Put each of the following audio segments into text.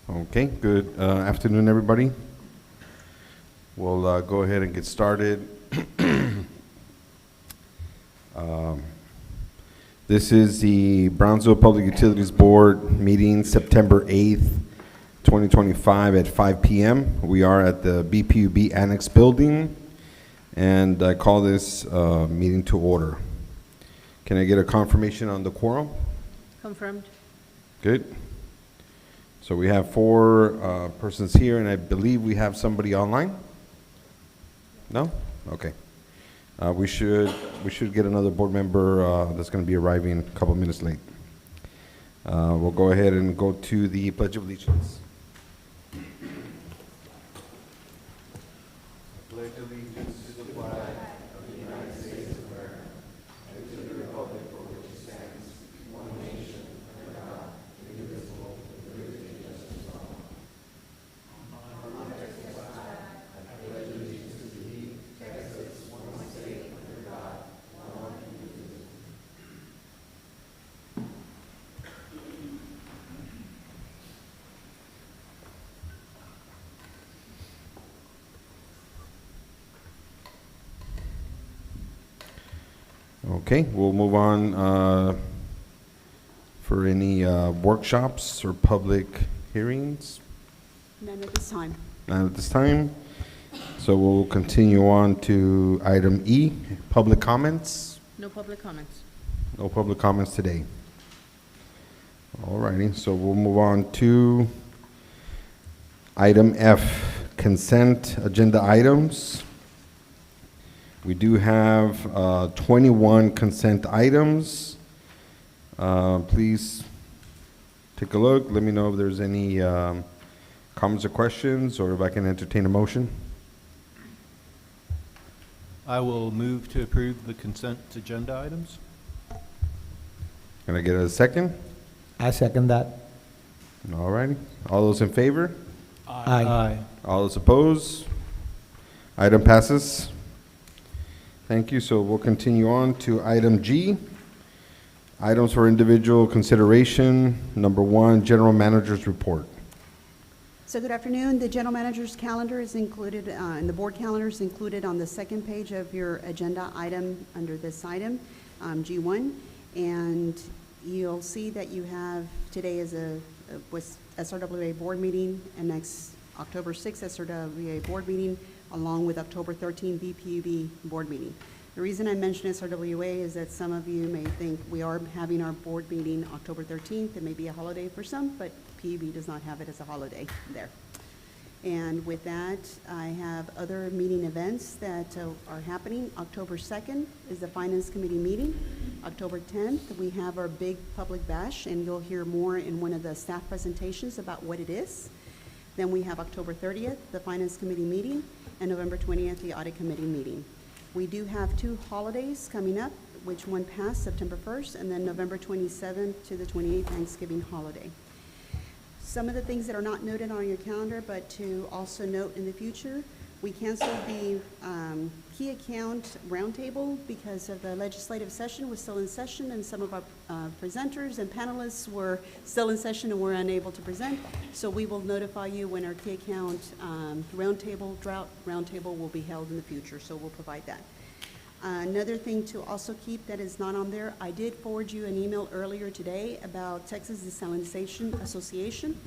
Okay, good afternoon, everybody. We'll go ahead and get started. This is the Brownsville Public Utilities Board meeting, September 8th, 2025 at 5 p.m. We are at the BPUB Annex Building, and I call this meeting to order. Can I get a confirmation on the quorum? Confirmed. Good. So we have four persons here, and I believe we have somebody online? No? Okay. We should get another board member that's going to be arriving a couple minutes late. We'll go ahead and go to the Pledge of Allegiance. Pledge allegiance to the flag of the United States of America and to the republic for which it stands, one nation, under God, indivisible, with liberty and justice for all. Okay, we'll move on for any workshops or public hearings. None at this time. Not at this time. So we'll continue on to item E, public comments. No public comments. No public comments today. All righty, so we'll move on to item F, consent agenda items. We do have 21 consent items. Please take a look. Let me know if there's any comments or questions, or if I can entertain a motion. I will move to approve the consent agenda items. Can I get a second? I second that. All righty. All those in favor? Aye. All those opposed? Item passes. Thank you. So we'll continue on to item G. Items for individual consideration. Number 1, General Manager's Report. So good afternoon. The general manager's calendar is included, and the board calendar is included on the second page of your agenda item under this item, G1. And you'll see that you have today is with SRWA board meeting, and next October 6th SRWA board meeting, along with October 13th BPUB board meeting. The reason I mention SRWA is that some of you may think we are having our board meeting October 13th. It may be a holiday for some, but PUB does not have it as a holiday there. And with that, I have other meeting events that are happening. October 2nd is the Finance Committee meeting. October 10th, we have our big public bash, and you'll hear more in one of the staff presentations about what it is. Then we have October 30th, the Finance Committee meeting, and November 20th, the Audit Committee meeting. We do have 2 holidays coming up, which one passed September 1st, and then November 27th to the 28th, Thanksgiving holiday. Some of the things that are not noted on your calendar, but to also note in the future, we canceled the key account roundtable because of the legislative session was still in session, and some of our presenters and panelists were still in session and were unable to present. So we will notify you when our key account drought roundtable will be held in the future, so we'll provide that. Another thing to also keep that is not on there, I did forward you an email earlier today about Texas Desalination Association,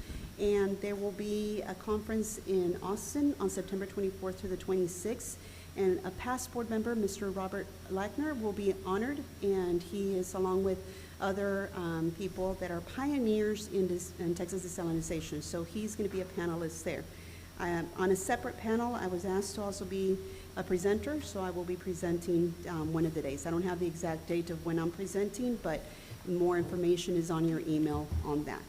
and there will be a conference in Austin on September 24th to the 26th, and a past board member, Mr. Robert Lackner, will be honored, and he is along with other people that are pioneers in Texas desalination, so he's going to be a panelist there. On a separate panel, I was asked to also be a presenter, so I will be presenting one of the days. I don't have the exact date of when I'm presenting, but more information is on your email on that.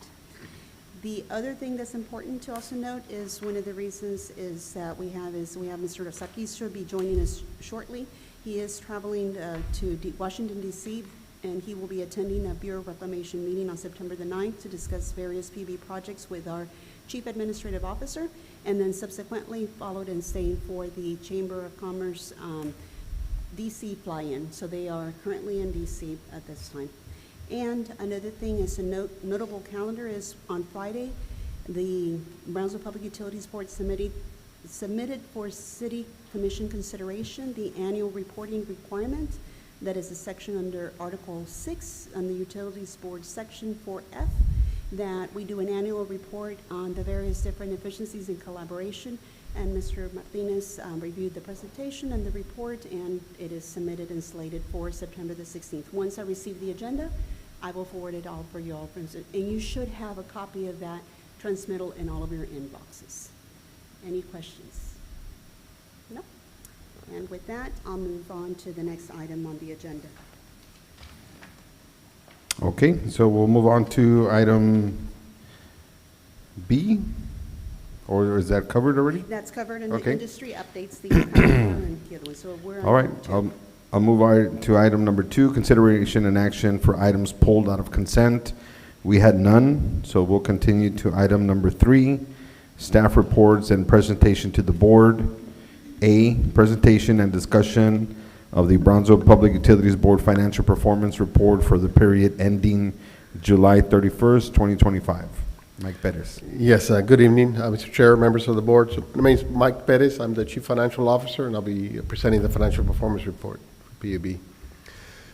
The other thing that's important to also note is one of the reasons is that we have Mr. Sakis should be joining us shortly. He is traveling to Washington, D.C., and he will be attending a Bureau of Reclamation meeting on September the 9th to discuss various PB projects with our Chief Administrative Officer, and then subsequently followed and staying for the Chamber of Commerce DC fly-in. So they are currently in DC at this time. And another thing is a notable calendar is on Friday, The Brownsville Public Utilities Board submitted for City Commission consideration the annual reporting requirement. That is a section under Article 6 on the Utilities Board, Section 4F, that we do an annual report on the various different efficiencies in collaboration. And Mr. Martinez reviewed the presentation and the report, and it is submitted and slated for September the 16th. Once I receive the agenda, I will forward it all for you all. And you should have a copy of that transmittal in all of your inboxes. Any questions? No? And with that, I'll move on to the next item on the agenda. Okay, so we'll move on to item B, or is that covered already? That's covered in the Okay. industry updates, the and the other one. So we're on All right, item two. I'll move to item number 2, consideration and action for items pulled out of consent. We had none, so we'll continue to item number 3, staff reports and presentation to the board. A, presentation and discussion of the Brownsville Public Utilities Board Financial Performance Report for the period ending July 31st, 2025. Mike Pettis. Yes, good evening, Mr. Chair, members of the board. So, my name is Mike Pettis. I'm the Chief Financial Officer, and I'll be presenting the financial performance report for PUB.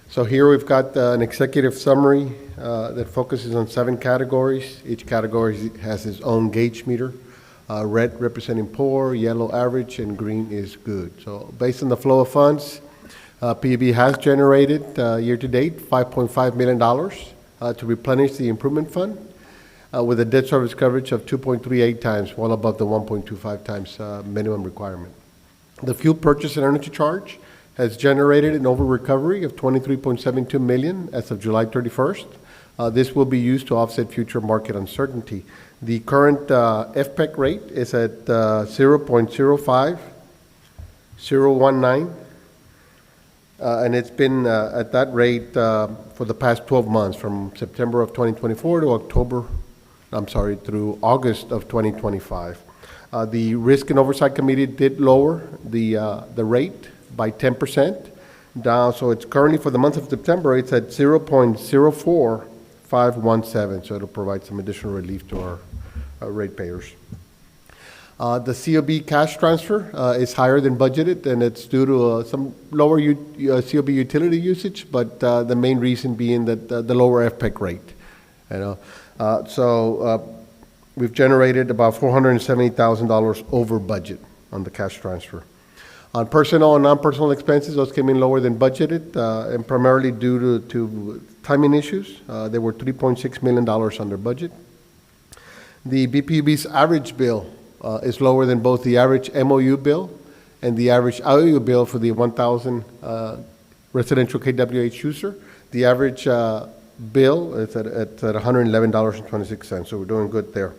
So here we've got an executive summary that focuses on 7 categories. Each category has its own gauge meter. Red representing poor, yellow average, and green is good. So based on the flow of funds, PUB has generated year-to-date $5.5 million to replenish the improvement fund with a debt service coverage of 2.38 times, well above the 1.25 times minimum requirement. The fuel purchase and energy charge has generated an over-recovery of $23.72 million as of July 31st. This will be used to offset future market uncertainty. The current FPEC rate is at 0.05019, and it's been at that rate for the past 12 months, from September of 2024 to through August of 2025. The Risk and Oversight Committee did lower the rate by 10% down, so it's currently, for the month of September, it's at 0.04517, so it'll provide some additional relief to our ratepayers. The COB cash transfer is higher than budgeted, and it's due to some lower COB utility usage, but the main reason being that the lower FPEC rate. We've generated about $470,000 over budget on the cash transfer. On personnel and non-personal expenses, those came in lower than budgeted, and primarily due to timing issues. They were $3.6 million under budget. The BPUB's average bill is lower than both the average MOU bill and the average IOU bill for the 1,000 residential KWH user. The average bill is at $111.26, so we're doing good there.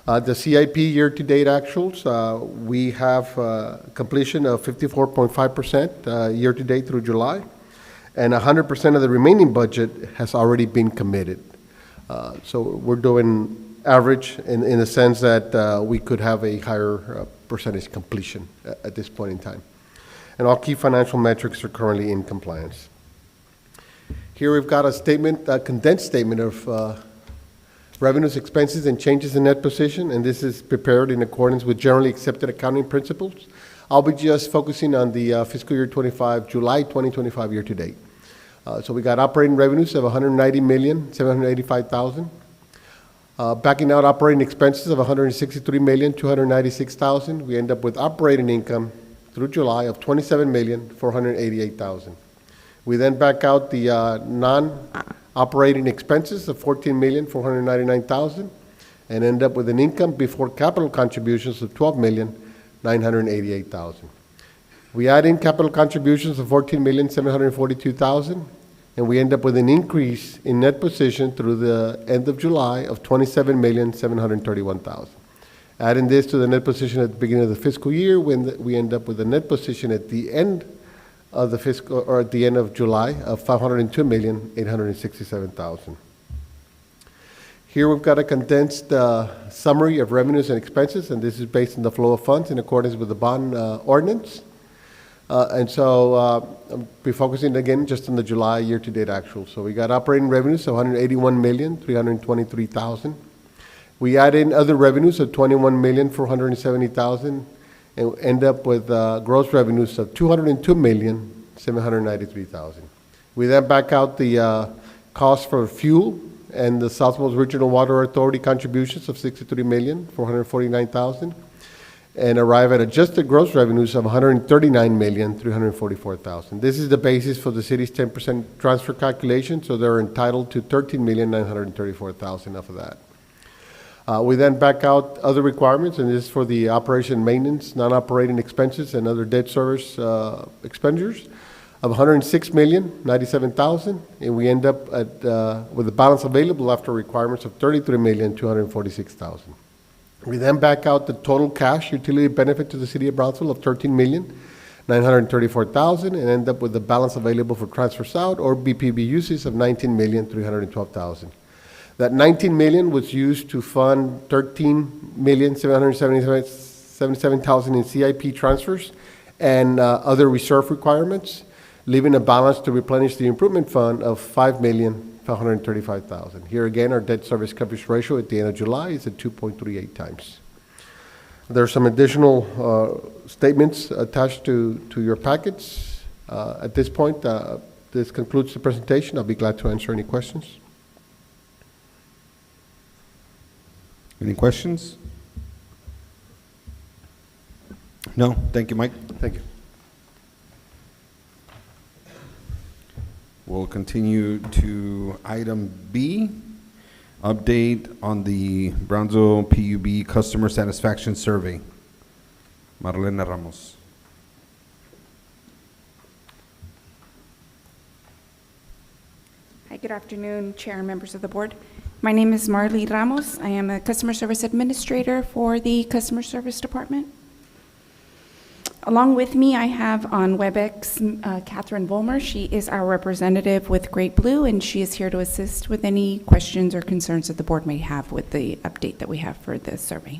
The CIP year-to-date actuals, we have completion of 54.5% year-to-date through July, and 100% of the remaining budget has already been committed. So we're doing average in the sense that we could have a higher percentage completion at this point in time. And all key financial metrics are currently in compliance. Here we've got a condensed statement of revenues, expenses, and changes in net position, and this is prepared in accordance with generally accepted accounting principles. I'll be just focusing on the fiscal year 25, July 2025 year-to-date. So we got operating revenues of $190,785,000. Backing out operating expenses of $163,296,000, we end up with operating income through July of $27,488,000. We then back out the non-operating expenses of $14,499,000 and end up with an income before capital contributions of $12,988,000. We add in capital contributions of $14,742,000, and we end up with an increase in net position through the end of July of $27,731,000. Adding this to the net position at the beginning of the fiscal year, when we end up with a net position at the end of the fiscal, or at the end of July, of $502,867,000. Here we've got a condensed summary of revenues and expenses, and this is based on the flow of funds in accordance with the bond ordinance. I'll be focusing again just on the July year-to-date actual. So we got operating revenues of $181,323,000. We add in other revenues of $21,470,000 and end up with gross revenues of $202,793,000. We then back out the cost for fuel and the Southwest Regional Water Authority contributions of $63,449,000 and arrive at adjusted gross revenues of $139,344,000. This is the basis for the city's 10% transfer calculation, so they're entitled to $13,934,000 off of that. We then back out other requirements, and this is for the operation and maintenance, non-operating expenses, and other debt service expenditures of $106,097,000, and we end up at, with a balance available after requirements of $33,246,000. We then back out the total cash utility benefit to the city of Brownsville of $13,934,000 and end up with a balance available for transfers out or BPB uses of $19,312,000. That $19 million was used to fund $13,777,000 in CIP transfers and other reserve requirements, leaving a balance to replenish the improvement fund of $5,535,000. Here again, our debt service coverage ratio at the end of July is at 2.38 times. There are some additional statements attached to your packets. At this point, this concludes the presentation. I'll be glad to answer any questions. Any questions? No? Thank you, Mike. Thank you. We'll continue to item B, update on the Brownsville PUB Customer Satisfaction Survey. Marlena Ramos. Hi, good afternoon, Chair and members of the board. My name is Marlene Ramos. I am a Customer Service Administrator for the Customer Service Department. Along with me, I have on WebEx Catherine Volmer. She is our representative with Great Blue, and she is here to assist with any questions or concerns that the board may have with the update that we have for this survey.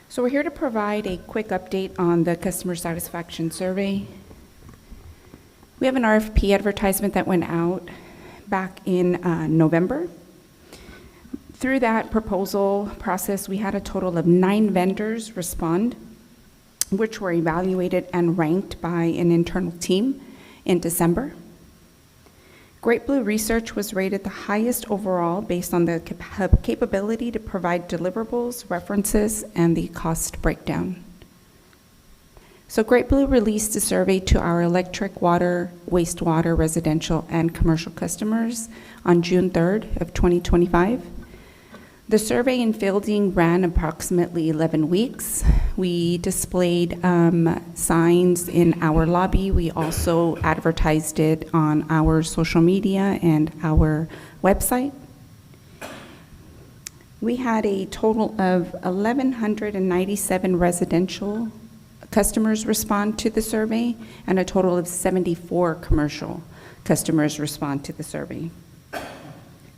So we're here to provide a quick update on the customer satisfaction survey. We have an RFP advertisement that went out back in November. Through that proposal process, we had a total of 9 vendors respond, which were evaluated and ranked by an internal team in December. Great Blue Research was rated the highest overall based on the capability to provide deliverables, references, and the cost breakdown. So Great Blue released a survey to our electric, water, wastewater, residential, and commercial customers on June 3rd of 2025. The survey and fielding ran approximately 11 weeks. We displayed signs in our lobby. We also advertised it on our social media and our website. We had a total of 1,197 residential customers respond to the survey and a total of 74 commercial customers respond to the survey.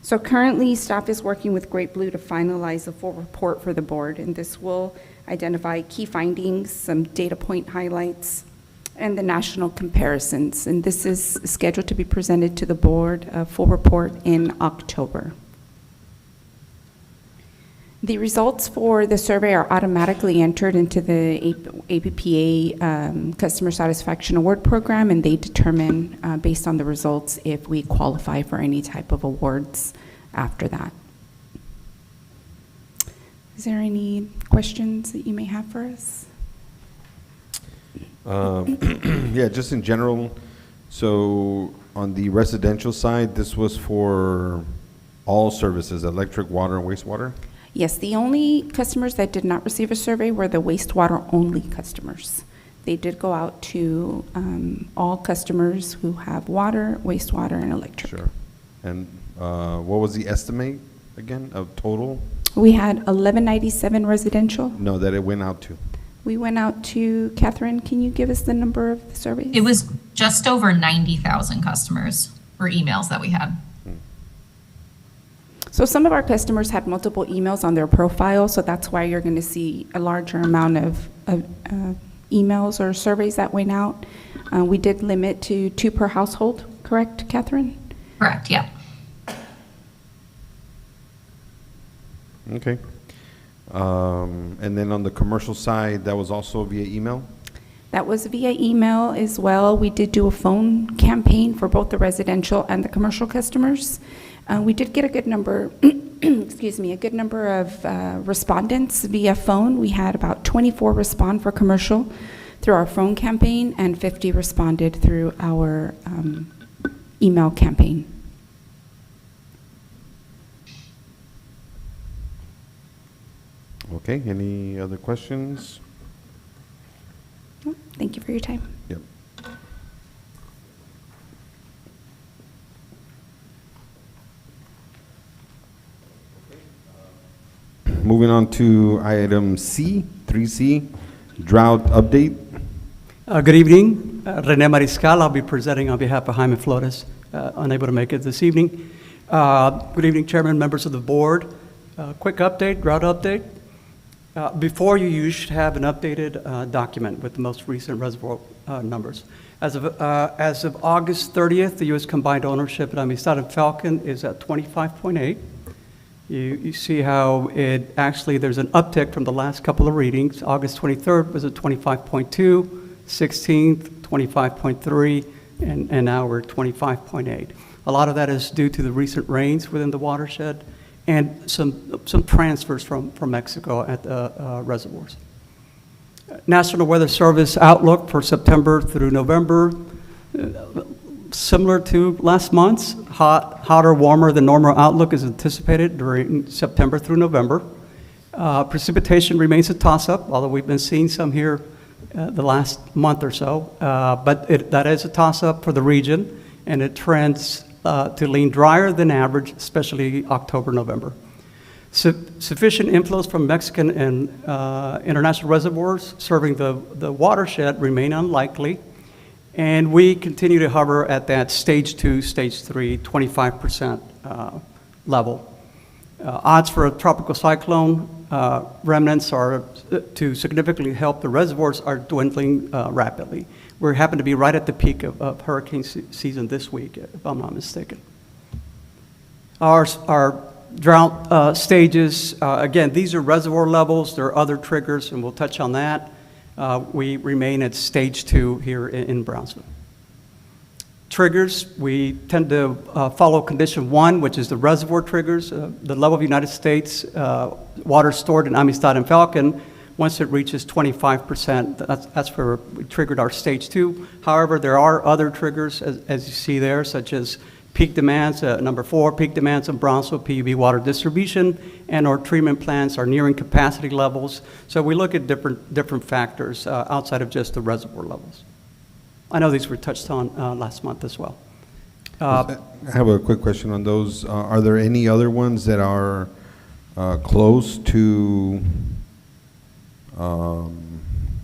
So currently, staff is working with Great Blue to finalize a full report for the board, and this will identify key findings, some data point highlights, and the national comparisons. And this is scheduled to be presented to the board, a full report in October. The results for the survey are automatically entered into the APPA Customer Satisfaction Award Program, and they determine, based on the results, if we qualify for any type of awards after that. Is there any questions that you may have for us? Yeah, just in general, so on the residential side, this was for all services, electric, water, and wastewater? Yes, the only customers that did not receive a survey were the wastewater-only customers. They did go out to all customers who have water, wastewater, and electric. Sure. And what was the estimate, again, of total? We had 1197 residential. No, that it went out to. We went out to, Catherine, can you give us the number of the surveys? It was just over 90,000 customers or emails that we had. So some of our customers had multiple emails on their profile, so that's why you're going to see a larger amount of emails or surveys that went out. We did limit to 2 per household, correct, Catherine? Correct, yeah. Okay. And then on the commercial side, that was also via email? That was via email as well. We did do a phone campaign for both the residential and the commercial customers. We did get a good number, excuse me, a good number of respondents via phone. We had about 24 respond for commercial through our phone campaign, and 50 responded through our email campaign. Okay, any other questions? Thank you for your time. Yep. Moving on to item C, 3C, drought update. Good evening. Rene Mariscal. I'll be presenting on behalf of Jaime Flores, unable to make it this evening. Good evening, Chairman, members of the board. Quick update, drought update. Before you should have an updated document with the most recent reservoir numbers. As of August 30th, the U.S. combined ownership at Amistad and Falcon is at 25.8. You see how it actually, there's an uptick from the last couple of readings. August 23rd was at 25.2, 16th, 25.3, and now we're at 25.8. A lot of that is due to the recent rains within the watershed and some transfers from Mexico at the reservoirs. National Weather Service outlook for September through November, similar to last month's. Hotter, warmer than normal outlook is anticipated during September through November. Precipitation remains a toss-up, although we've been seeing some here the last month or so. But that is a toss-up for the region, and it trends to lean drier than average, especially October, November. Sufficient inflows from Mexican and international reservoirs serving the watershed remain unlikely, and we continue to hover at that stage 2, stage 3, 25% level. Odds for a tropical cyclone remnants are to significantly help the reservoirs are dwindling rapidly. We happen to be right at the peak of hurricane season this week, if I'm not mistaken. Our drought stages, again, these are reservoir levels. There are other triggers, and we'll touch on that. We remain at stage 2 here in Brownsville. Triggers, we tend to follow condition 1, which is the reservoir triggers. The level of United States water stored in Amistad and Falcon, once it reaches 25%, that's where we triggered our stage 2. However, there are other triggers, as you see there, such as peak demands, number 4, peak demands in Brownsville, PUB water distribution, and our treatment plants are nearing capacity levels. So we look at different factors outside of just the reservoir levels. I know these were touched on last month as well. I have a quick question on those. Are there any other ones that are close to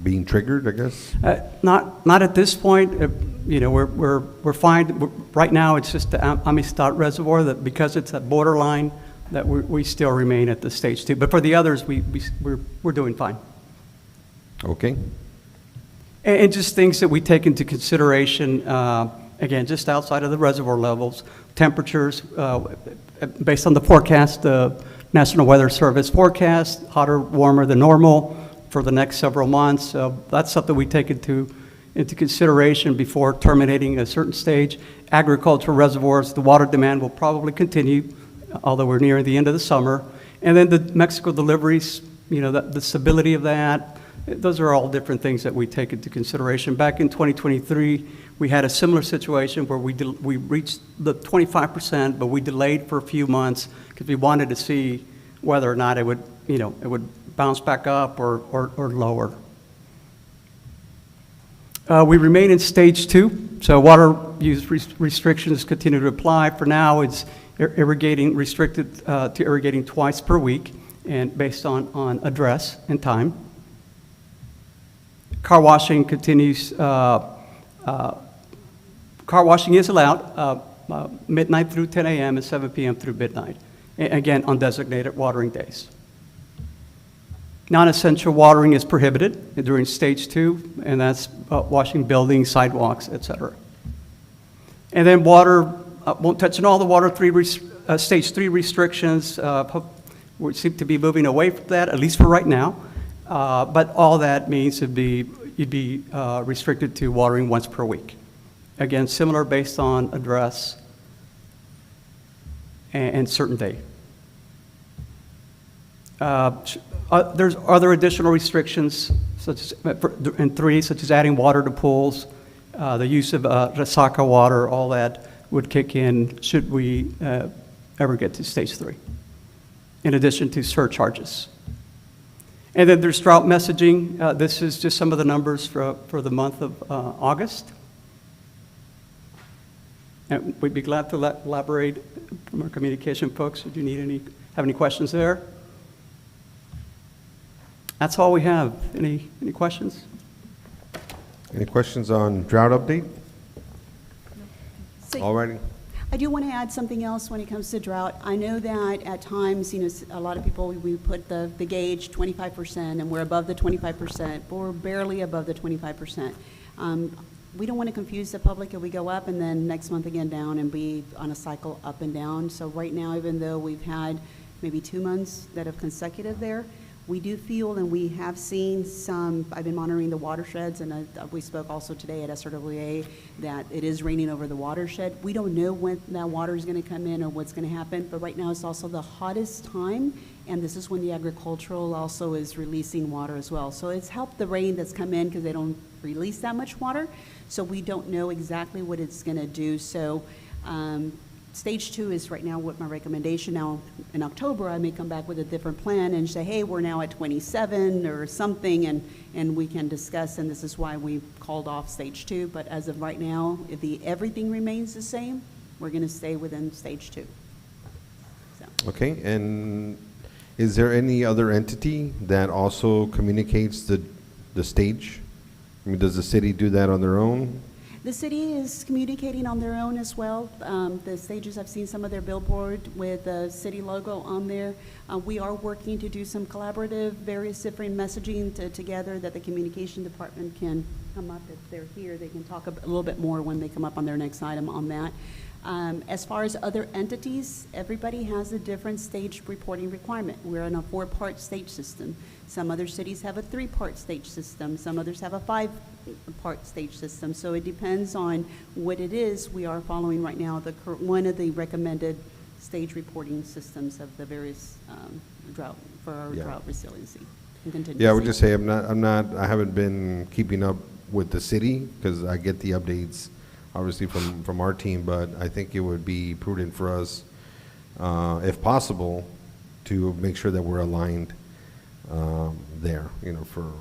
being triggered, I guess? Not at this point. You know, we're fine. Right now, it's just the Amistad Reservoir that because it's a borderline that we still remain at the stage 2. But for the others, we're doing fine. Okay. And just things that we take into consideration, again, just outside of the reservoir levels, temperatures, based on the forecast, the National Weather Service forecast, hotter, warmer than normal for the next several months. That's something we take into consideration before terminating a certain stage. Agricultural reservoirs, the water demand will probably continue, although we're near the end of the summer. And then the Mexico deliveries, you know, the stability of that, those are all different things that we take into consideration. Back in 2023, we had a similar situation where we reached the 25%, but we delayed for a few months because we wanted to see whether or not it would, you know, it would bounce back up or lower. We remain in stage 2, so water use restrictions continue to apply. For now, it's restricted to irrigating twice per week, and based on address and time. Car washing continues. Car washing is allowed midnight through 10 a.m. and 7 p.m. through midnight, again, on designated watering days. Non-essential watering is prohibited during stage 2, and that's washing buildings, sidewalks, et cetera. And then water, won't touch on all the water stage 3 restrictions. We seem to be moving away from that, at least for right now. But all that means you'd be restricted to watering once per week. Again, similar based on address and certain day. There's other additional restrictions, such as, and 3, such as adding water to pools, the use of resaca water, all that would kick in should we ever get to stage 3, in addition to surcharges. And then there's drought messaging. This is just some of the numbers for the month of August. And we'd be glad to elaborate from our communication folks if you have any questions there. That's all we have. Any questions? Any questions on drought update? So- All righty. I do want to add something else when it comes to drought. I know that at times, a lot of people, we put the gauge 25%, and we're above the 25%, but we're barely above the 25%. We don't want to confuse the public if we go up and then next month again down and be on a cycle up and down. So right now, even though we've had maybe 2 months that have consecutive there, we do feel, and we have seen some, I've been monitoring the watersheds, and we spoke also today at SRWA that it is raining over the watershed. We don't know when that water is going to come in or what's going to happen, but right now it's also the hottest time, and this is when the agricultural also is releasing water as well. So it's helped the rain that's come in because they don't release that much water, so we don't know exactly what it's going to do. So Stage 2 is right now what my recommendation. Now, in October, I may come back with a different plan and say, hey, we're now at 27 or something, and we can discuss, and this is why we called off Stage 2. But as of right now, if everything remains the same, we're going to stay within Stage 2. So. Okay, and is there any other entity that also communicates the stage? I mean, does the city do that on their own? The city is communicating on their own as well. The stages, I've seen some of their billboard with the city logo on there. We are working to do some collaborative, various different messaging together that the communication department can come up. If they're here, they can talk a little bit more when they come up on their next item on that. As far as other entities, everybody has a different stage reporting requirement. We're in a 4-part stage system. Some other cities have a 3-part stage system. Some others have a 5-part stage system. So it depends on what it is. We are following right now one of the recommended stage reporting systems of the various drought resiliency and contingency. Yeah, I would just say I haven't been keeping up with the city because I get the updates obviously from our team, but I think it would be prudent for us, if possible, to make sure that we're aligned there, for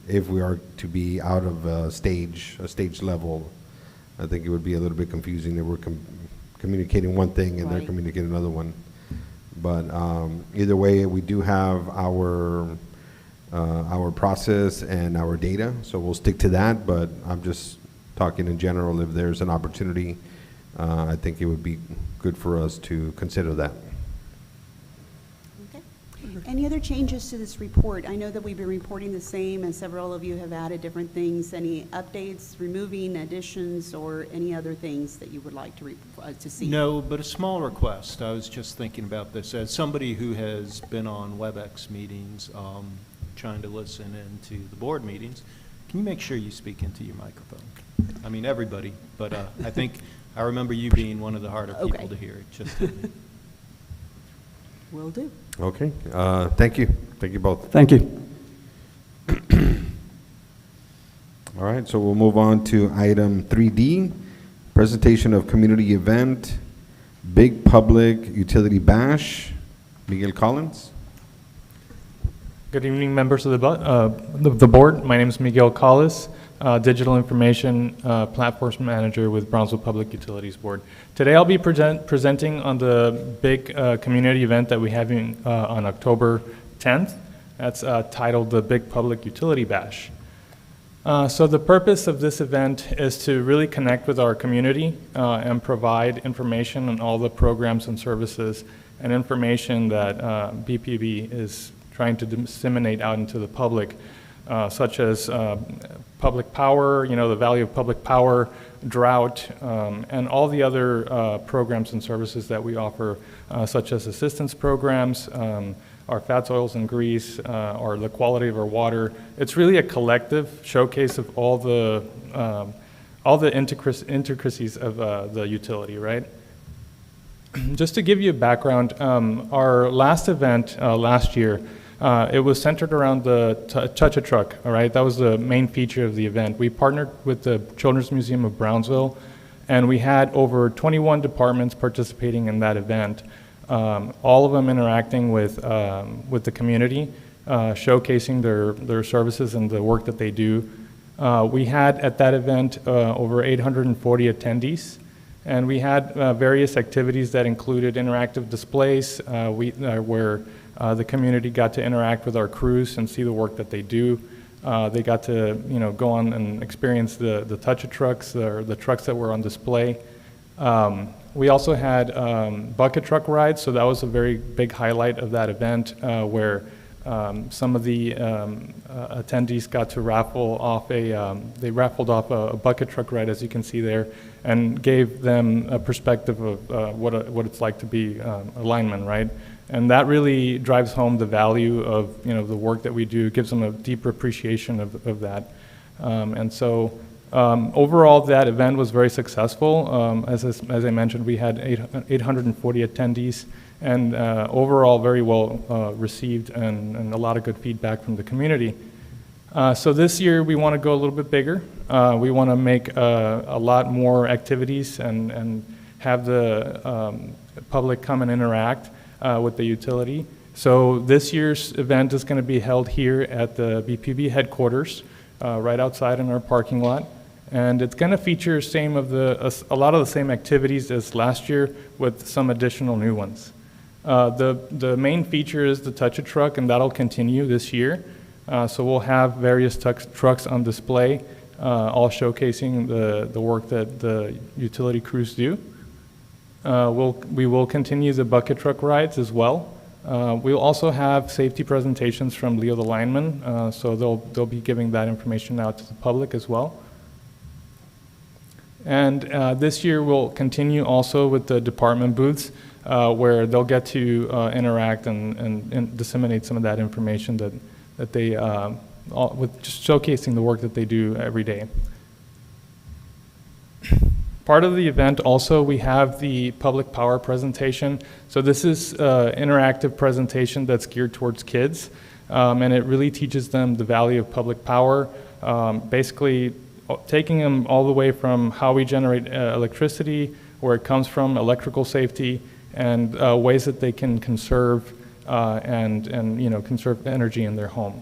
if we are to be out of a stage level. I think it would be a little bit confusing if we're communicating one thing and they're Right. communicating another one. But either way, we do have our process and our data, so we'll stick to that. But I'm just talking in general. If there's an opportunity, I think it would be good for us to consider that. Okay. Any other changes to this report? I know that we've been reporting the same, and several of you have added different things. Any updates, removing, additions, or any other things that you would like to see? No, but a small request. I was just thinking about this. As somebody who has been on WebEx meetings, trying to listen into the board meetings, can you make sure you speak into your microphone? I mean, everybody, but I think I remember you being one of the harder people Okay. to hear. Just Will do. Okay, thank you. Thank you both. Thank you. All right, so we'll move on to item 3D, presentation of community event, Big Public Utility Bash. Miguel Collins. Good evening, members of the board. My name is Miguel Collis, Digital Information Platforms Manager with Brownsville Public Utilities Board. Today I'll be presenting on the big community event that we have on October 10th. That's titled the Big Public Utility Bash. So the purpose of this event is to really connect with our community and provide information on all the programs and services and information that BPB is trying to disseminate out into the public, such as public power, the value of public power, drought, and all the other programs and services that we offer, such as assistance programs, our fats, oils, and grease, or the quality of our water. It's really a collective showcase of all the intricacies of the utility, right? Just to give you a background, our last event last year, it was centered around the Touch-a-Truck, all right? That was the main feature of the event. We partnered with the Children's Museum of Brownsville, and we had over 21 departments participating in that event, all of them interacting with the community, showcasing their services and the work that they do. We had at that event over 840 attendees, and we had various activities that included interactive displays where the community got to interact with our crews and see the work that they do. They got to go on and experience the Touch-a-Trucks, or the trucks that were on display. We also had bucket truck rides, so that was a very big highlight of that event, where some of the attendees got to raffle off they raffled off a bucket truck ride, as you can see there, and gave them a perspective of what it's like to be a lineman, right? And that really drives home the value of the work that we do, gives them a deeper appreciation of that. And so overall, that event was very successful. As I mentioned, we had 840 attendees, and overall very well received, and a lot of good feedback from the community. So this year we want to go a little bit bigger. We want to make a lot more activities and have the public come and interact with the utility. So this year's event is going to be held here at the BPB headquarters, right outside in our parking lot. And it's going to feature a lot of the same activities as last year, with some additional new ones. The main feature is the Touch-a-Truck, and that'll continue this year. So we'll have various trucks on display, all showcasing the work that the utility crews do. We will continue the bucket truck rides as well. We'll also have safety presentations from Leo the lineman, so they'll be giving that information out to the public as well. And this year we'll continue also with the department booths, where they'll get to interact and disseminate some of that information that they, with just showcasing the work that they do every day. Part of the event also, we have the public power presentation. So this is an interactive presentation that's geared towards kids, and it really teaches them the value of public power, basically taking them all the way from how we generate electricity, where it comes from, electrical safety, and ways that they can conserve and conserve energy in their home.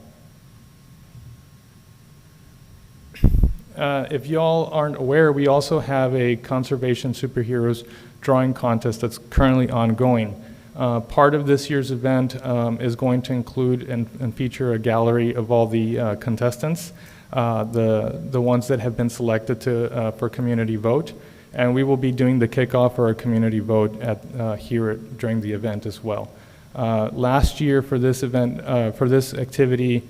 If y'all aren't aware, we also have a Conservation Superheroes drawing contest that's currently ongoing. Part of this year's event is going to include and feature a gallery of all the contestants, the ones that have been selected for community vote, and we will be doing the kickoff for a community vote during the event as well. Last year for this event, for this activity,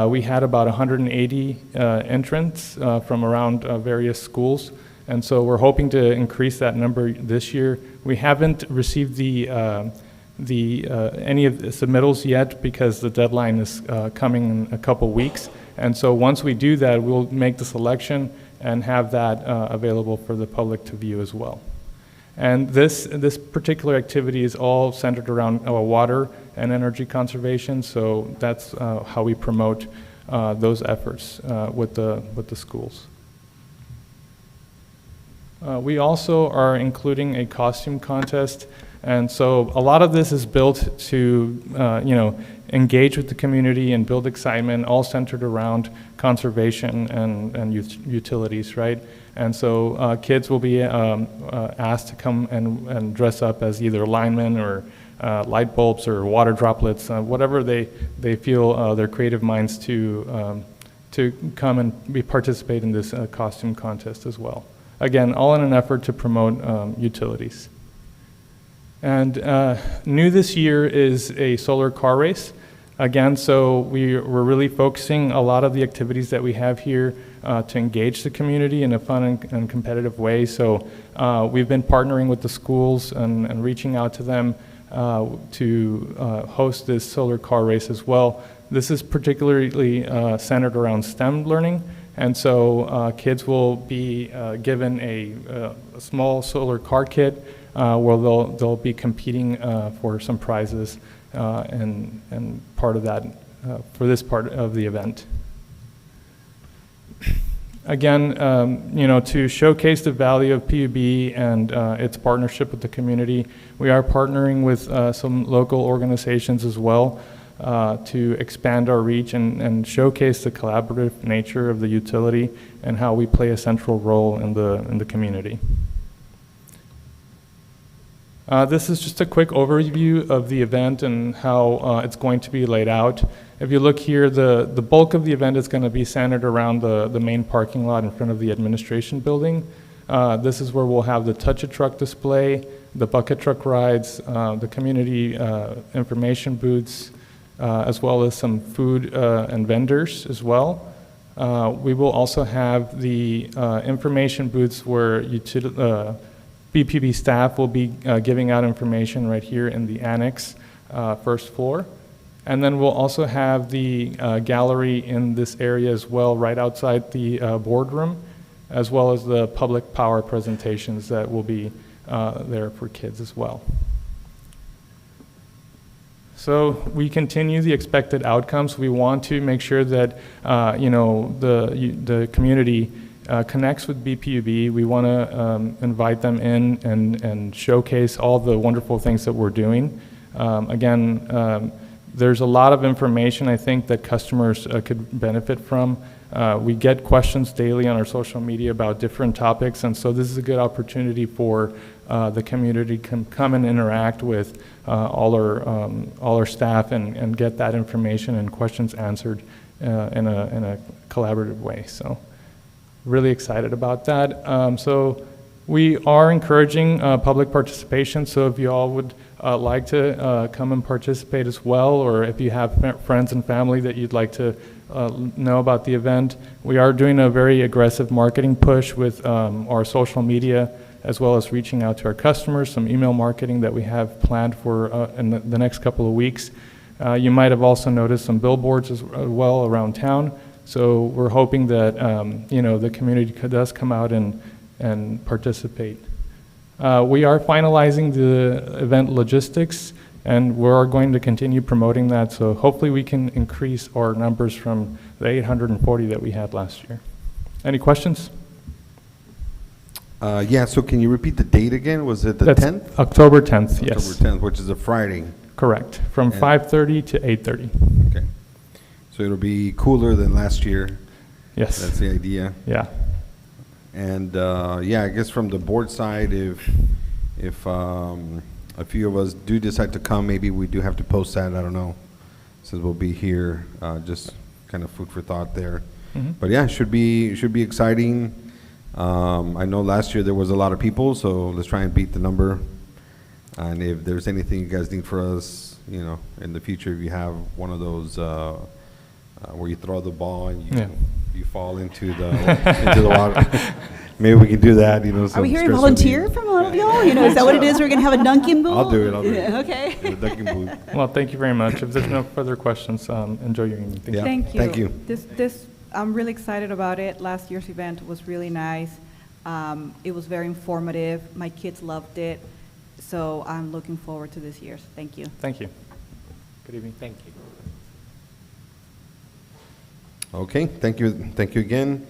we had about 180 entrants from around various schools, and so we're hoping to increase that number this year. We haven't received any of the submittals yet, because the deadline is coming in a couple weeks, and so once we do that, we'll make the selection and have that available for the public to view as well. And this particular activity is all centered around water and energy conservation, so that's how we promote those efforts with the schools. We also are including a costume contest, and so a lot of this is built to engage with the community and build excitement, all centered around conservation and utilities, right? And so kids will be asked to come and dress up as either linemen or light bulbs or water droplets, whatever they feel their creative minds to come and participate in this costume contest as well. Again, all in an effort to promote utilities. And new this year is a solar car race. Again, so we're really focusing a lot of the activities that we have here to engage the community in a fun and competitive way. So we've been partnering with the schools and reaching out to them to host this solar car race as well. This is particularly centered around STEM learning, and so kids will be given a small solar car kit where they'll be competing for some prizes and part of that for this part of the event. Again, to showcase the value of PUB and its partnership with the community, we are partnering with some local organizations as well to expand our reach and showcase the collaborative nature of the utility and how we play a central role in the community. This is just a quick overview of the event and how it's going to be laid out. If you look here, the bulk of the event is going to be centered around the main parking lot in front of the administration building. This is where we'll have the touch-a-truck display, the bucket truck rides, the community information booths, as well as some food and vendors as well. We will also have the information booths where BPB staff will be giving out information right here in the annex, first floor. And then we'll also have the gallery in this area as well, right outside the boardroom, as well as the public power presentations that will be there for kids as well. So we continue the expected outcomes. We want to make sure that the community connects with BPUB. We want to invite them in and showcase all the wonderful things that we're doing. There's a lot of information I think that customers could benefit from. We get questions daily on our social media about different topics, and so this is a good opportunity for the community to come and interact with all our staff and get that information and questions answered in a collaborative way. So really excited about that. So we are encouraging public participation, so if you all would like to come and participate as well, or if you have friends and family that you'd like to know about the event, we are doing a very aggressive marketing push with our social media, as well as reaching out to our customers, some email marketing that we have planned for in the next couple of weeks. You might have also noticed some billboards as well around town, so we're hoping that the community does come out and participate. We are finalizing the event logistics, and we're going to continue promoting that, so hopefully we can increase our numbers from the 840 that we had last year. Any questions? Yeah, so can you repeat the date again? Was it the That's 10th? October 10th, yes. October 10th, which is a Friday. Correct, from And- 5:30 to 8:30. Okay. So it'll be cooler than last year. Yes. That's the idea. Yeah. And yeah, I guess from the board side, if a few of us do decide to come, maybe we do have to post that. I don't know, since we'll be here. Just kind of food for thought there. Mhm. But yeah, should be exciting. I know last year there was a lot of people, so let's try and beat the number. And if there's anything you guys need for us, in the future, if you have one of those where you throw the ball and you fall into the water, maybe we can do that. Are some we hearing stress volunteer relief. from all of y'all? Is that what it is? We're going to have a dunking booth? I'll do it. Yeah, okay. The dunking booth. Well, thank you very much. If there's no further questions, enjoy your evening. Thank you. Yeah. Thank you. Thank you. I'm really excited about it. Last year's event was really nice. It was very informative. My kids loved it. So I'm looking forward to this year's. Thank you. Thank you. Good evening. Thank you. Okay, thank you again.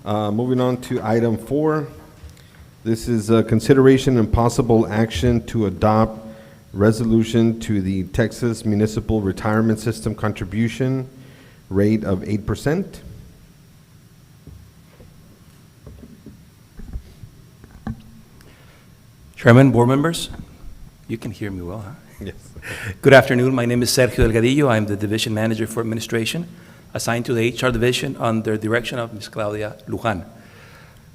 Moving on to item 4. This is consideration and possible action to adopt resolution to the Texas Municipal Retirement System contribution rate of 8%. Chairman, board members, you can hear me well, huh? Yes. Good afternoon. My name is Sergio Delgadillo. I'm the Division Manager for Administration, assigned to the HR Division under direction of Ms. Claudia Lujan.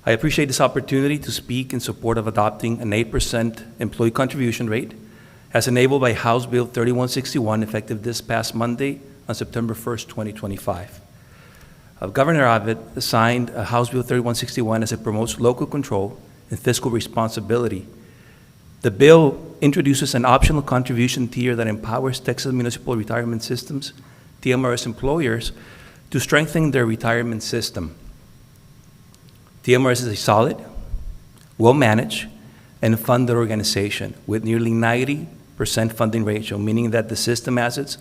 I appreciate this opportunity to speak in support of adopting an 8% employee contribution rate as enabled by House Bill 3161, effective this past Monday on September 1st, 2025. Governor Abbott signed House Bill 3161 as it promotes local control and fiscal responsibility. The bill introduces an optional contribution tier that empowers Texas Municipal Retirement Systems, TMRS employers, to strengthen their retirement system. TMRS is a solid, well-managed, and funded organization with nearly 90% funding ratio, meaning that the system assets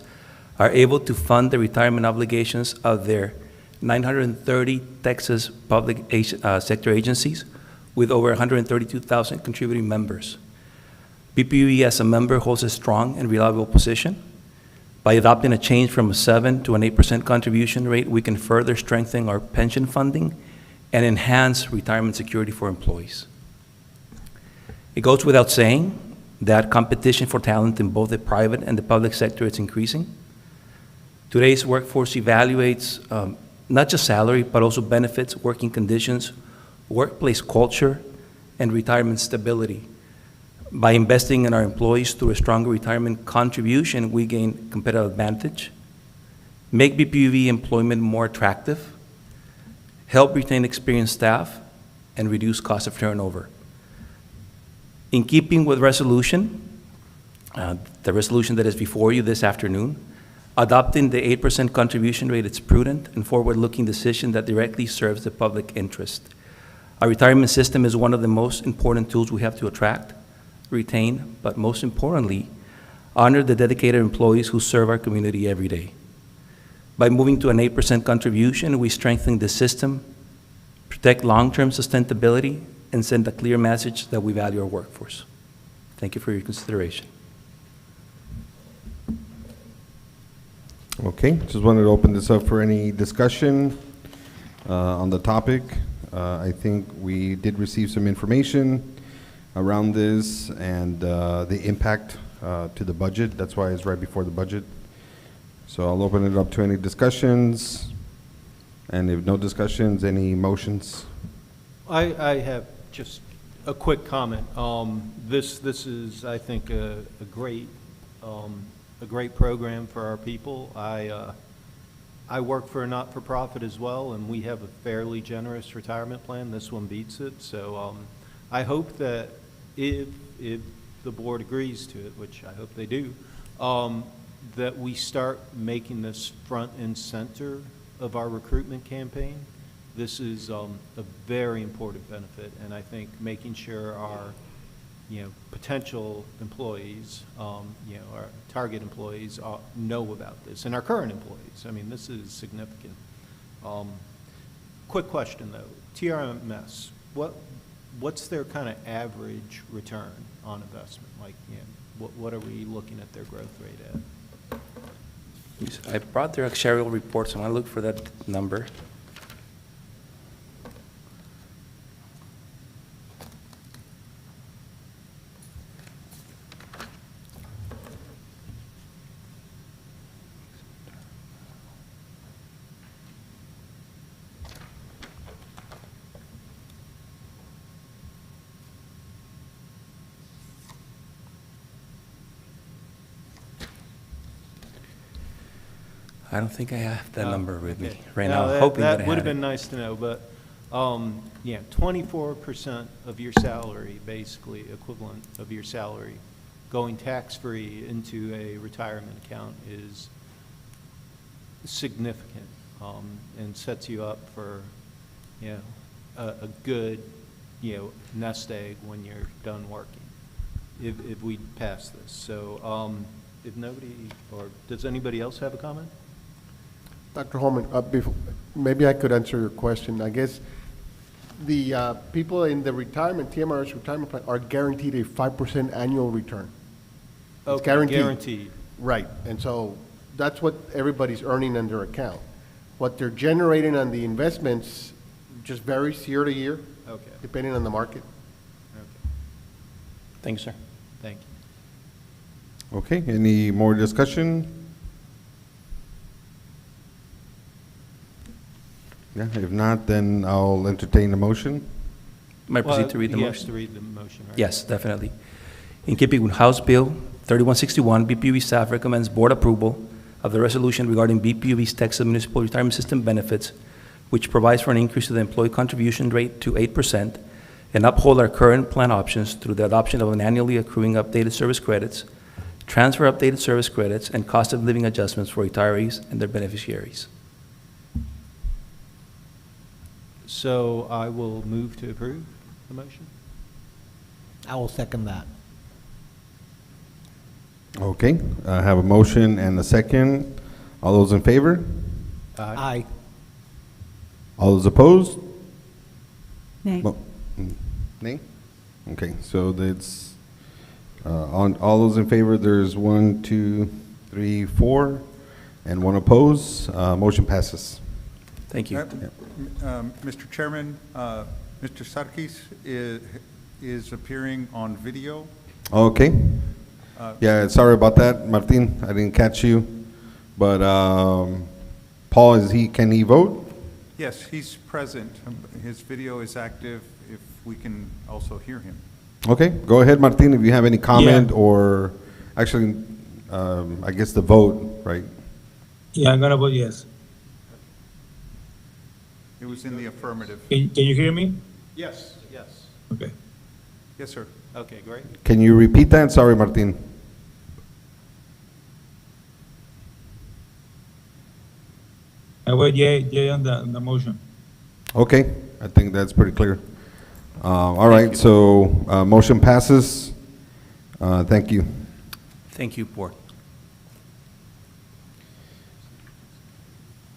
are able to fund the retirement obligations of their 930 Texas public sector agencies with over 132,000 contributing members. BPUE as a member holds a strong and reliable position. By adopting a change from a 7 to an 8% contribution rate, we can further strengthen our pension funding and enhance retirement security for employees. It goes without saying that competition for talent in both the private and the public sector is increasing. Today's workforce evaluates not just salary, but also benefits, working conditions, workplace culture, and retirement stability. By investing in our employees through a stronger retirement contribution, we gain competitive advantage, make BPUE employment more attractive, help retain experienced staff, and reduce cost of turnover. In keeping with resolution, the resolution that is before you this afternoon, adopting the 8% contribution rate is prudent and forward-looking decision that directly serves the public interest. Our retirement system is one of the most important tools we have to attract, retain, but most importantly, honor the dedicated employees who serve our community every day. By moving to an 8% contribution, we strengthen the system, protect long-term sustainability, and send a clear message that we value our workforce. Thank you for your consideration. Okay, just wanted to open this up for any discussion on the topic. I think we did receive some information around this and the impact to the budget. That's why it's right before the budget. So I'll open it up to any discussions. And if no discussions, any motions? I have just a quick comment. This is, I think, a great program for our people. I work for a not-for-profit as well, and we have a fairly generous retirement plan. This one beats it. So I hope that if the board agrees to it, which I hope they do, that we start making this front and center of our recruitment campaign. This is a very important benefit, and I think making sure our potential employees, our target employees know about this, and our current employees. I mean, this is significant. Quick question though, TRMS, what's their kind of average return on investment? Like, what are we looking at their growth rate at? I brought their actuarial report, so I want to look for that number. I don't think I have that number with me right now. Hoping that I That would have had it. been nice to know, but 24% of your salary, basically equivalent of your salary, going tax-free into a retirement account is significant, and sets you up for a good nest egg when you're done working, if we pass this. So if nobody, or does anybody else have a comment? Dr. Holman, maybe I could answer your question. I guess the people in the TMRS retirement plan are guaranteed a 5% annual return. It's Okay, guaranteed. Right, and so that's what everybody's earning on their account. What they're generating on the investments just varies year to year, Okay. depending on the market. Okay. Thank you, sir. Thank you. Okay, any more discussion? Yeah, if not, then I'll entertain the motion. May I proceed to read the He has motion? to read the motion, right? Yes, definitely. In keeping with House Bill 3161, BPUE staff recommends board approval of the resolution regarding BPUE's Texas Municipal Retirement System benefits, which provides for an increase to the employee contribution rate to 8%, and uphold our current plan options through the adoption of an annually accruing updated service credits, transfer updated service credits, and cost of living adjustments for retirees and their beneficiaries. So I will move to approve the motion. I will second that. Okay, I have a motion and a second. All those in favor? Aye. All those opposed? Nay. Nay? Okay, so that's, on, all those in favor, there's 1, 2, 3, 4, and 1 opposed. Motion passes. Thank you. Mr. Chairman, Mr. Sarkis is appearing on video. Okay. Yeah, sorry about that, Martin, I didn't catch you. But, Paul, can he vote? Yes, he's present. His video is active if we can also hear him. Okay, go ahead, Martin, if you have any comment or, actually, I guess the vote, right? Yeah, I'm gonna vote yes. It was in the affirmative. Can you hear me? Yes, yes. Okay. Yes, sir. Okay, great. Can you repeat that? Sorry, Martin. I vote yay on the motion. Okay, I think that's pretty clear. All right, so, motion passes. Thank you. Thank you, Board.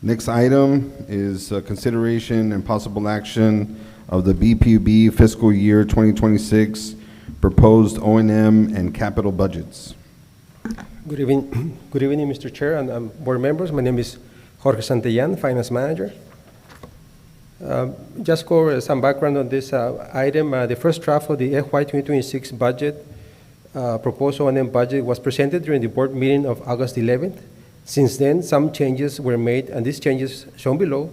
Next item is consideration and possible action of the BPUB fiscal year 2026 proposed O&M and capital budgets. Good evening, Mr. Chair and board members. My name is Jorge Santillan, Finance Manager. Just go over some background on this item. The first draft of the FY 2026 budget, proposed O&M budget, was presented during the board meeting of August 11th. Since then, some changes were made, and these changes shown below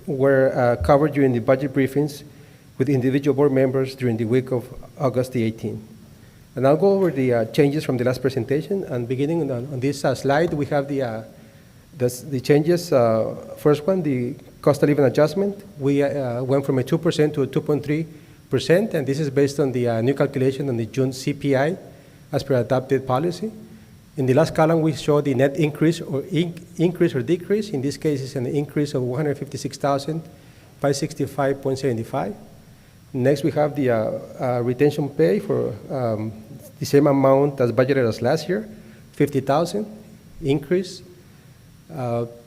were covered during the budget briefings with individual board members during the week of August the 18th. And I'll go over the changes from the last presentation. And beginning on this slide, we have the changes. First one, the cost of living adjustment. We went from a 2% to a 2.3%, and this is based on the new calculation on the June CPI as per adopted policy. In the last column, we show the net increase or increase or decrease. In this case, it's an increase of $156,565.75. Next, we have the retention pay for the same amount as budgeted as last year, $50,000 increase.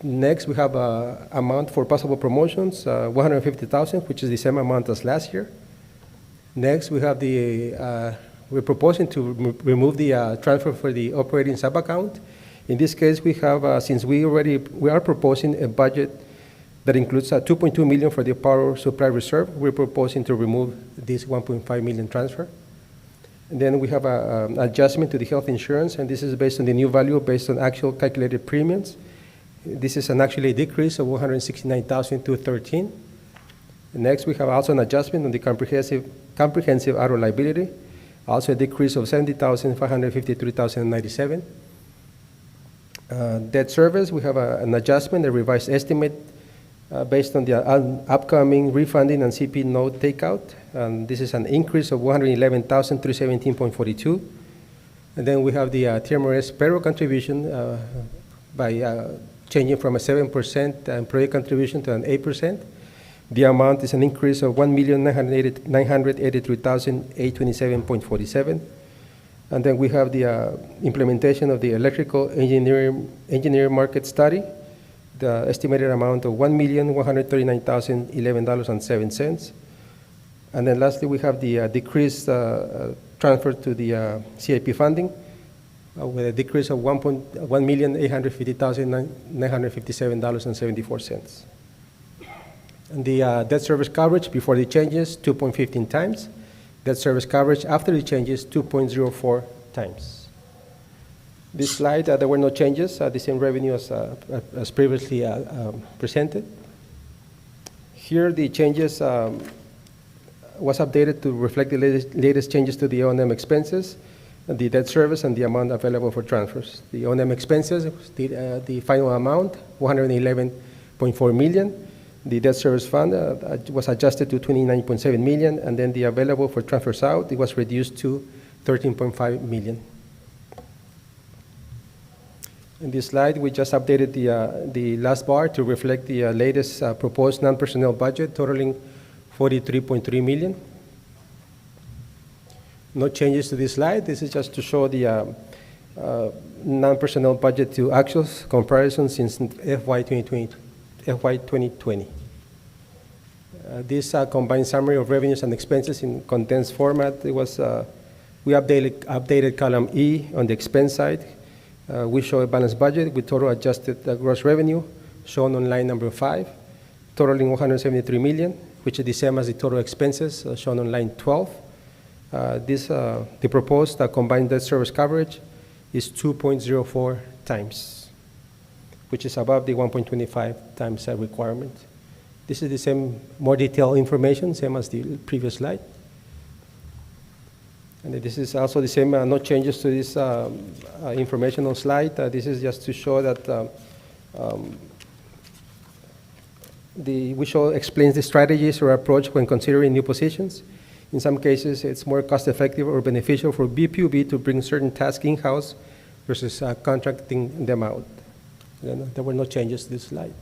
Next, we have amount for possible promotions, $150,000, which is the same amount as last year. Next, we have we're proposing to remove the transfer for the operating sub-account. In this case, we have, since we are proposing a budget that includes $2.2 million for the power supply reserve, we're proposing to remove this $1.5 million transfer. And then we have an adjustment to the health insurance, and this is based on the new value based on actual calculated premiums. This is actually a decrease of $169,213. Next, we have also an adjustment on the comprehensive auto liability, also a decrease of $70,553,097. Debt service, we have an adjustment, a revised estimate based on the upcoming refunding and CP note takeout. And this is an increase of $111,317.42. And then we have the TMRS payroll contribution by changing from a 7% employee contribution to an 8%. The amount is an increase of $1,983,827.47. And then we have the implementation of the electrical engineering market study, the estimated amount of $1,139,011.07. And then lastly, we have the decreased transfer to the CIP funding with a decrease of $1,850,957.74. And the debt service coverage before the changes, 2.15 times. Debt service coverage after the changes, 2.04 times. This slide, there were no changes, the same revenue as previously presented. Here, the changes was updated to reflect the latest changes to the O&M expenses, the debt service, and the amount available for transfers. The O&M expenses, the final amount, $111.4 million. The debt service fund was adjusted to 29.7 million, and then the available for transfers out, it was reduced to 13.5 million. In this slide, we just updated the last bar to reflect the latest proposed non-personnel budget totaling 43.3 million. No changes to this slide. This is just to show the non-personnel budget to actuals comparison since FY 2020. This combined summary of revenues and expenses in condensed format, it was, we updated column E on the expense side. We show a balanced budget with total adjusted gross revenue shown on line number 5, totaling 173 million, which is the same as the total expenses shown on line 12. The proposed combined debt service coverage is 2.04 times, which is above the 1.25 times requirement. This is the same, more detailed information, same as the previous slide. And this is also the same, no changes to this informational slide. This is just to show that explains the strategies or approach when considering new positions. In some cases, it's more cost-effective or beneficial for BPUB to bring certain tasks in-house versus contracting them out. There were no changes to this slide.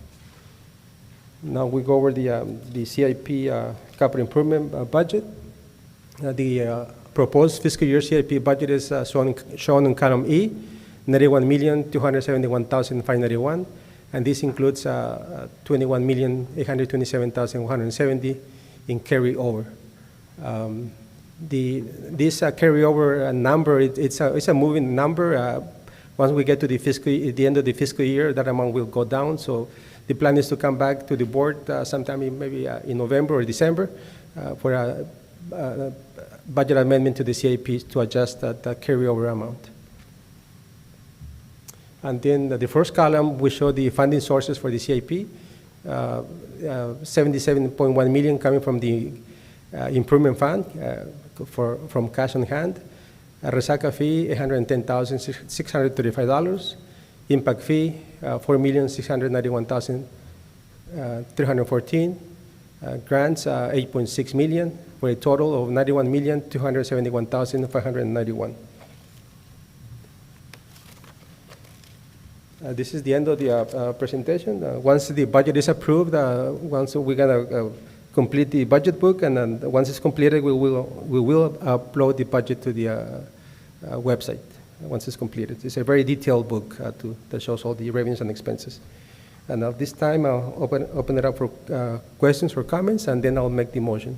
Now we go over the CIP capital improvement budget. The proposed fiscal year CIP budget is shown in column E, 91,271,591, and this includes 21,827,170 in carryover. This carryover number, it's a moving number. Once we get to the end of the fiscal year, that amount will go down. So the plan is to come back to the board sometime maybe in November or December for a budget amendment to the CIP to adjust that carryover amount. And then the first column, we show the funding sources for the CIP, 77.1 million coming from the improvement fund from cash on hand, a resaca fee, $110,635, impact fee, $4,691,314, grants, 8.6 million, for a total of 91,271,591. This is the end of the presentation. Once the budget is approved, once we're gonna complete the budget book, and then once it's completed, we will upload the budget to the website. Once it's completed, it's a very detailed book that shows all the revenues and expenses. And at this time, I'll open it up for questions or comments, and then I'll make the motion.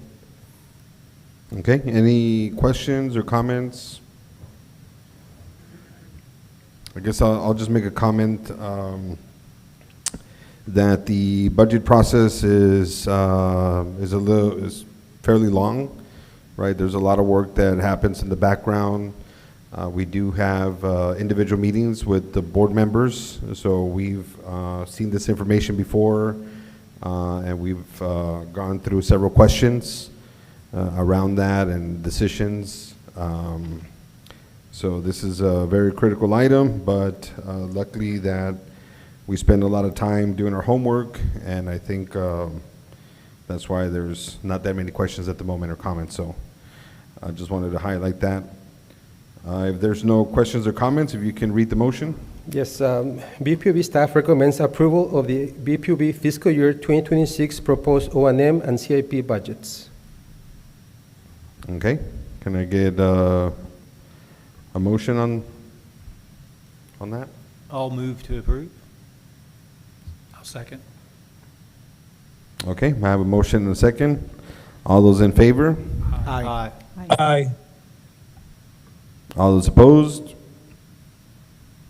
Okay, any questions or comments? I guess I'll just make a comment that the budget process is fairly long, right? There's a lot of work that happens in the background. We do have individual meetings with the board members, so we've seen this information before, and we've gone through several questions around that and decisions. So this is a very critical item, but luckily that we spend a lot of time doing our homework, and I think that's why there's not that many questions at the moment or comments. So I just wanted to highlight that. If there's no questions or comments, if you can read the motion. Yes, BPUB staff recommends approval of the BPUB fiscal year 2026 proposed O&M and CIP budgets. Okay, can I get a motion on that? I'll move to approve. I'll second. Okay, I have a motion and a second. All those in favor? Aye. Aye. All those opposed?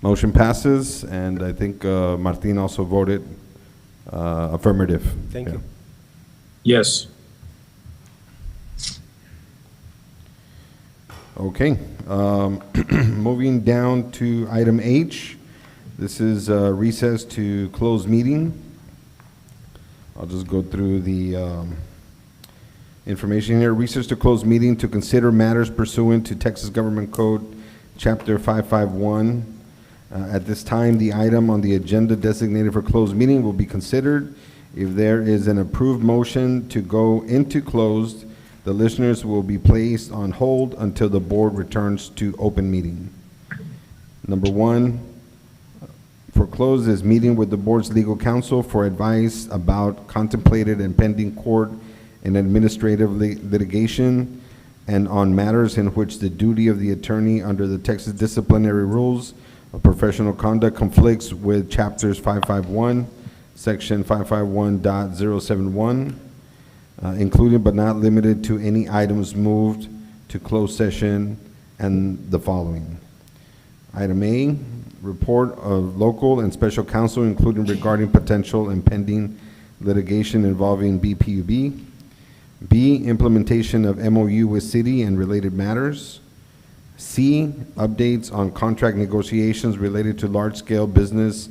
Motion passes, and I think Martin also voted affirmative. Thank you. Yes. Okay, moving down to item H. This is recess to close meeting. I'll just go through the information here. Recess to close meeting to consider matters pursuant to Texas Government Code, Chapter 551. At this time, the item on the agenda designated for closed meeting will be considered If there is an approved motion to go into closed, the listeners will be placed on hold until the board returns to open meeting. Number one, for closed is meeting with the board's legal counsel for advice about contemplated and pending court and administrative litigation and on matters in which the duty of the attorney under the Texas disciplinary rules of professional conduct conflicts with chapters 551, section 551.071, including but not limited to any items moved to closed session and the following. Item A, report of local and special counsel, including regarding potential and pending litigation involving BPUB. B, implementation of MOU with city and related matters. C, updates on contract negotiations related to large-scale business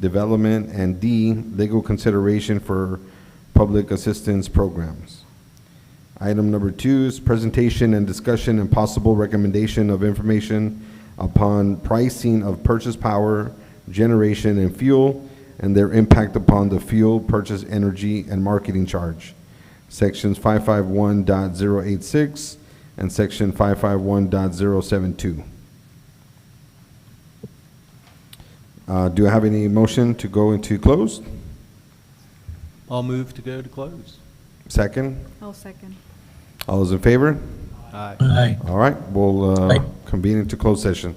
development. And D, legal consideration for public assistance programs. Item number 2 is presentation and discussion and possible recommendation of information upon pricing of purchase power, generation, and fuel, and their impact upon the fuel purchase energy and marketing charge. Sections 551.086 and section 551.072. Do I have any motion to go into closed? I'll move to go to close. Second? I'll second. All those in favor? Aye. Aye. All right, we'll convene into closed session.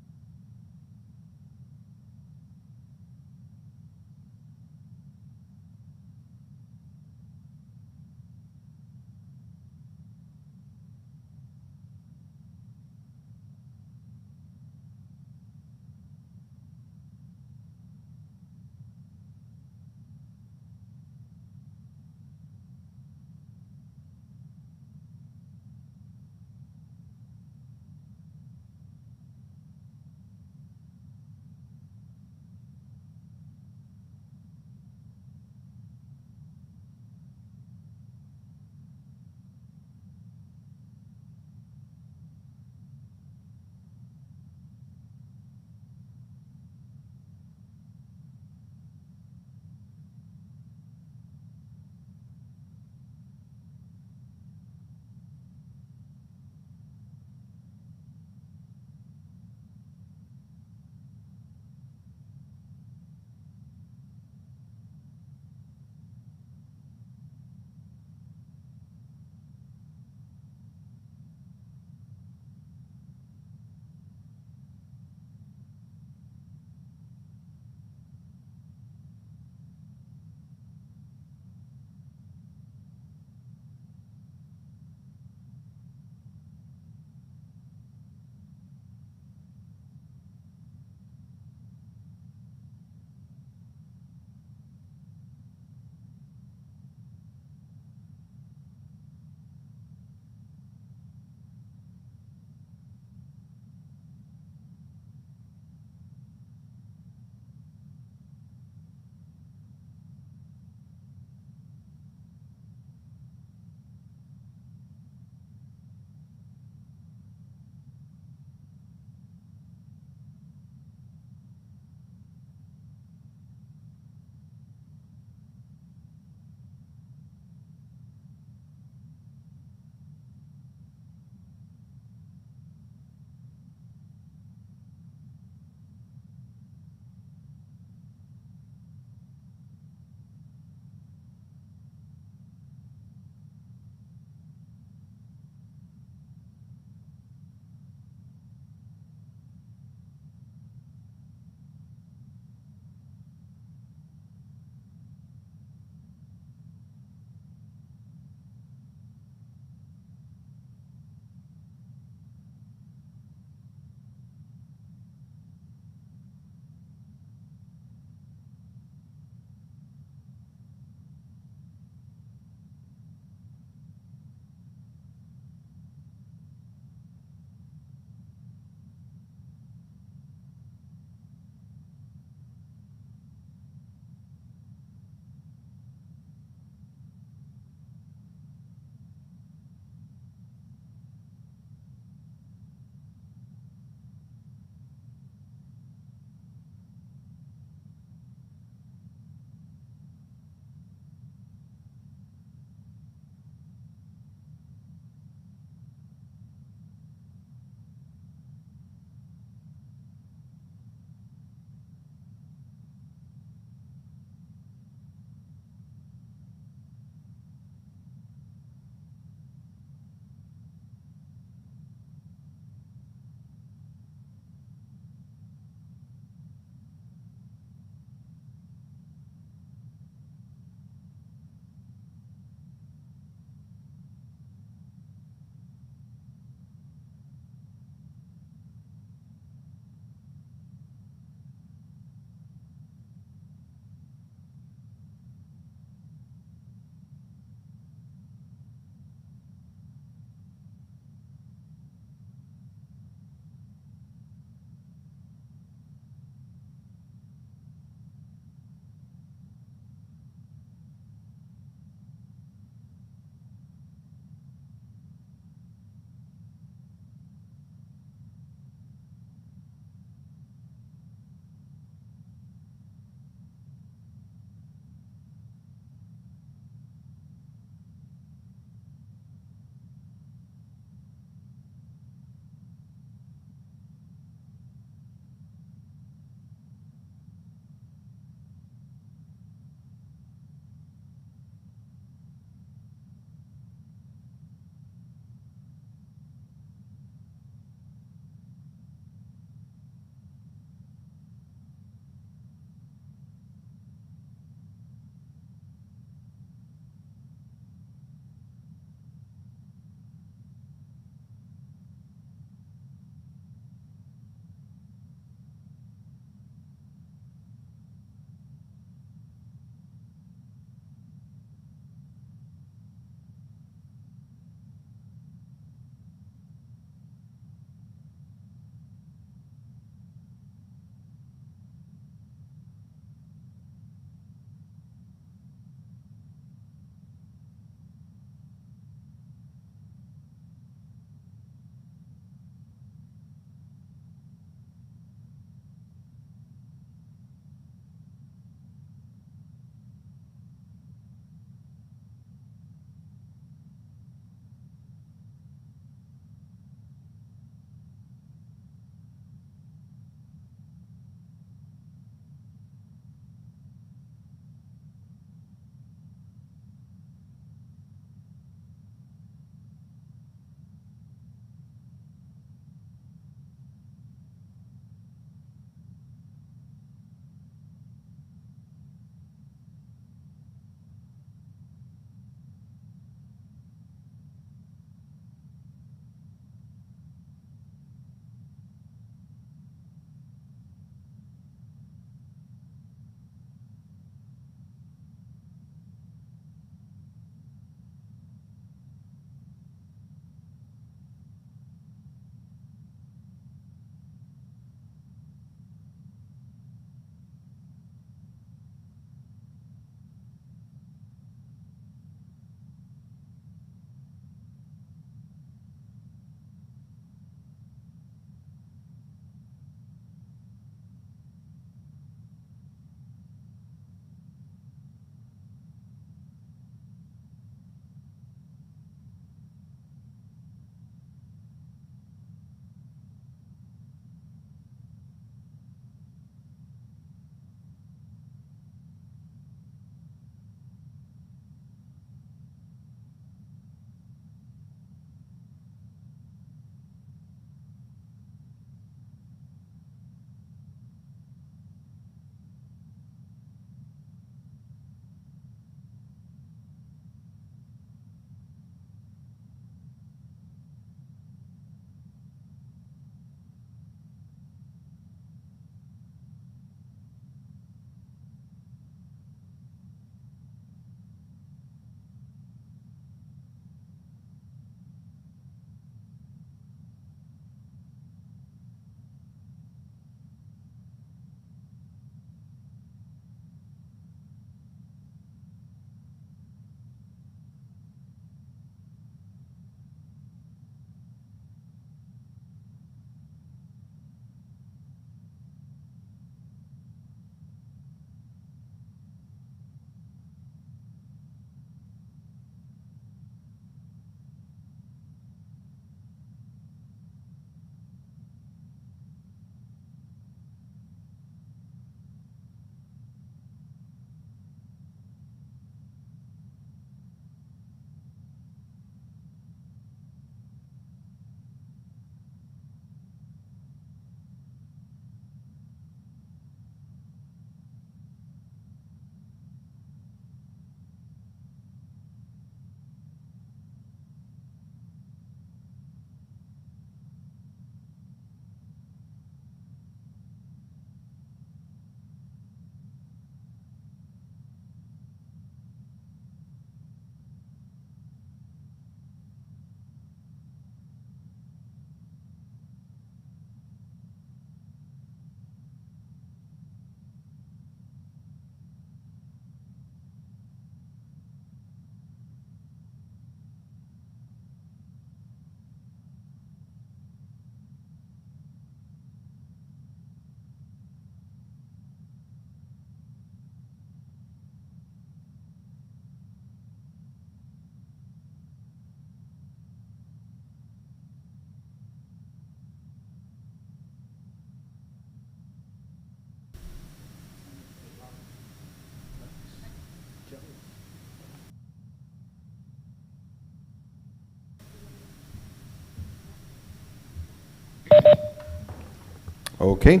Okay,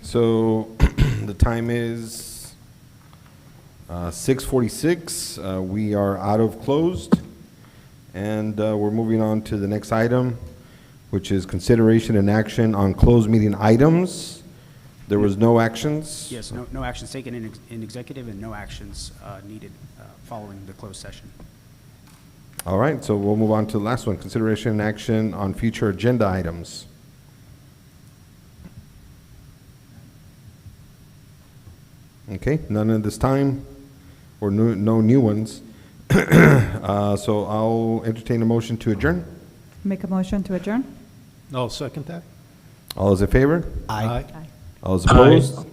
so the time is 6:46. We are out of closed, and we're moving on to the next item, which is consideration and action on closed meeting items. There was no actions? Yes, no actions taken in executive and no actions needed following the closed session. All right, so we'll move on to the last one, consideration and action on future agenda items. Okay, none at this time, or no new ones. So I'll entertain a motion to adjourn. Make a motion to adjourn? I'll second that. All those in favor? Aye. All those opposed?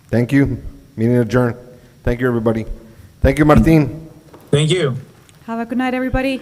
Thank you. Meeting adjourned. Thank you, everybody. Thank you, Martin. Thank you. Have a good night, everybody.